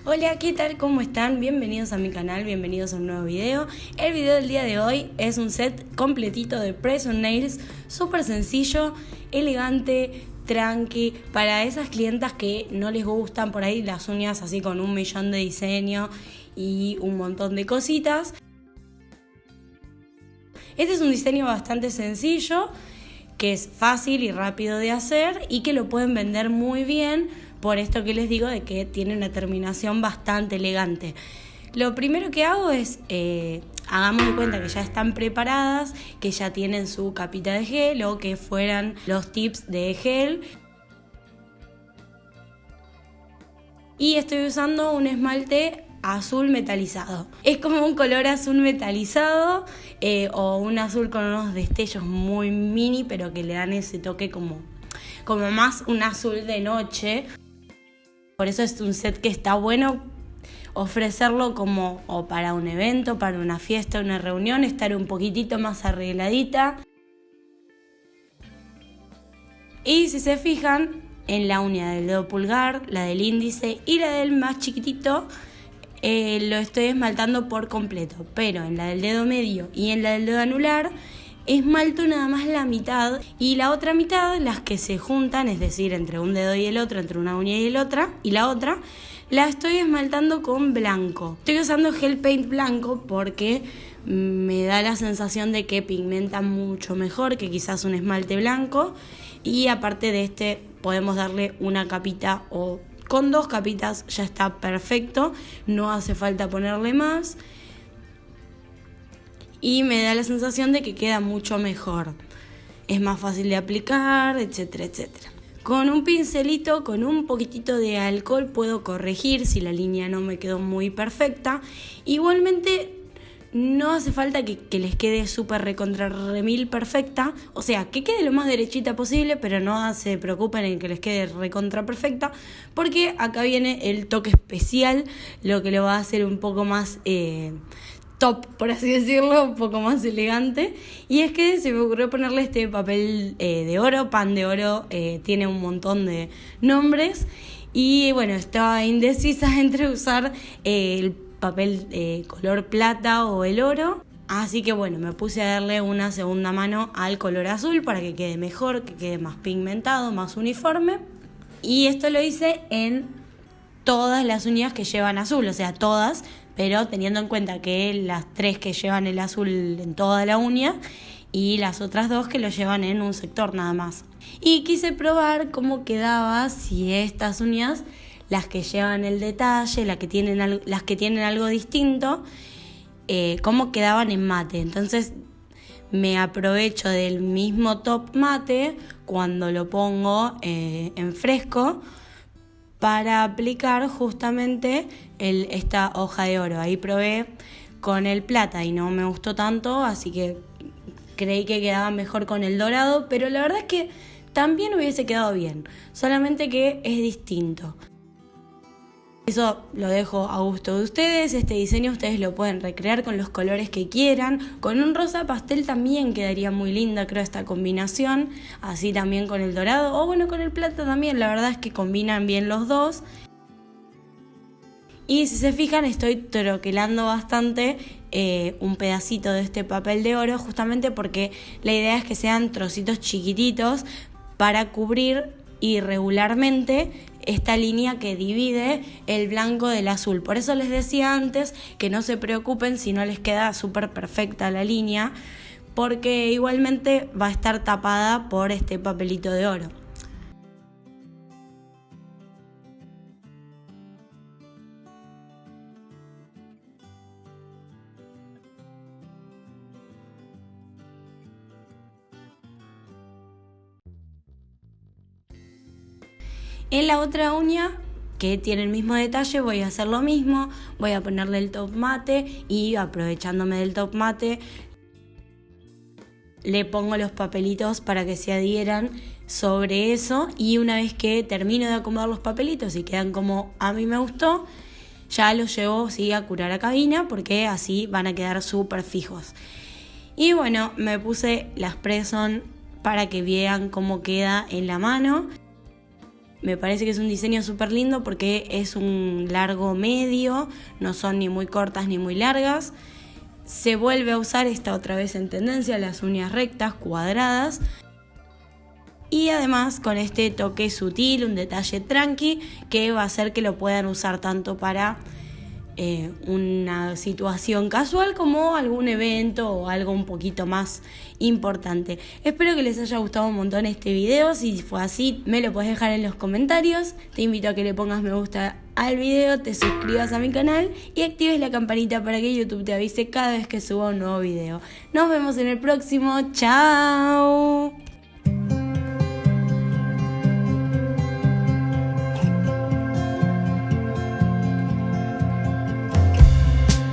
Hola, ¿qué tal? ¿Cómo están? Bienvenidos a mi canal, bienvenidos a un nuevo video. El video del día de hoy es un set completito de Press On Nails, súper sencillo, elegante, tranqui, para esas clientas que no les gustan por ahí las uñas así con 1.000.000 de diseño y un montón de cositas. Este es un diseño bastante sencillo, que es fácil y rápido de hacer y que lo pueden vender muy bien por esto que les digo de que tiene una terminación bastante elegante. Lo primero que hago es, hagamos de cuenta que ya están preparadas, que ya tienen su capita de gel o que fueran los tips de gel. Y estoy usando un esmalte azul metalizado. Es como un color azul metalizado o un azul con unos destellos muy mini, pero que le dan ese toque como más un azul de noche. Por eso es un set que está bueno ofrecerlo como o para un evento, para una fiesta, una reunión, estar un poquitito más arregladita. Y si se fijan, en la uña del dedo pulgar, la del índice y la del más chiquitito, lo estoy esmaltando por completo, pero en la del dedo medio y en la del dedo anular esmalto nada más la mitad y la otra mitad, las que se juntan, es decir, entre un dedo y el otro, entre una uña y la otra, la estoy esmaltando con blanco. Estoy usando gel paint blanco porque me da la sensación de que pigmenta mucho mejor que quizás un esmalte blanco, y aparte de este podemos darle una capita o con 2 capitas ya está perfecto, no hace falta ponerle más. Y me da la sensación de que queda mucho mejor. Es más fácil de aplicar, etcétera, etcétera. Con un pincelito, con un poquitito de alcohol puedo corregir si la línea no me quedó muy perfecta. Igualmente no hace falta que les quede súper recontra remil perfecta. O sea, que quede lo más derechita posible, pero no se preocupen en que les quede recontra perfecta, porque acá viene el toque especial, lo que lo va a hacer un poco más top, por así decirlo, un poco más elegante. Y es que se me ocurrió ponerle este papel de oro, pan de oro, tiene un montón de nombres. Y bueno, estaba indecisa entre usar el papel color plata o el oro. Así que bueno, me puse a darle una segunda mano al color azul para que quede mejor, que quede más pigmentado, más uniforme. Y esto lo hice en todas las uñas que llevan azul, o sea, todas, pero teniendo en cuenta que las 3 que llevan el azul en toda la uña y las otras 2 que lo llevan en un sector nada más. Y quise probar cómo quedaba si estas uñas, las que llevan el detalle, las que tienen algo distinto, cómo quedaban en mate. Entonces me aprovecho del mismo top mate cuando lo pongo en fresco para aplicar justamente esta hoja de oro. Ahí probé con el plata y no me gustó tanto, así que creí que quedaba mejor con el dorado, pero la verdad es que también hubiese quedado bien, solamente que es distinto. Eso lo dejo a gusto de ustedes. Este diseño ustedes lo pueden recrear con los colores que quieran. Con un rosa pastel también quedaría muy linda, creo, esta combinación. Así también con el dorado, o bueno, con el plata también. La verdad es que combinan bien los dos. Y si se fijan, estoy troquelando bastante un pedacito de este papel de oro, justamente porque la idea es que sean trocitos chiquititos para cubrir irregularmente esta línea que divide el blanco del azul. Por eso les decía antes que no se preocupen si no les queda súper perfecta la línea, porque igualmente va a estar tapada por este papelito de oro. En la otra uña, que tiene el mismo detalle, voy a hacer lo mismo, voy a ponerle el top mate y aprovechándome del top mate le pongo los papelitos para que se adhieran sobre eso, y una vez que termino de acomodar los papelitos y quedan como a mí me gustó, ya los llevo a curar a cabina, porque así van a quedar súper fijos. Y bueno, me puse las Press On para que vean cómo queda en la mano. Me parece que es un diseño súper lindo porque es un largo medio, no son ni muy cortas ni muy largas. Se vuelve a usar, está otra vez en tendencia, las uñas rectas, cuadradas. Y además con este toque sutil, un detalle tranqui, que va a hacer que lo puedan usar tanto para una situación casual como algún evento o algo un poquito más importante. Espero que les haya gustado un montón este video. Si fue así, me lo podés dejar en los comentarios. Te invito a que le pongas me gusta al video, te suscribas a mi canal y actives la campanita para que YouTube te avise cada vez que suba un nuevo video. Nos vemos en el próximo. ¡Chao!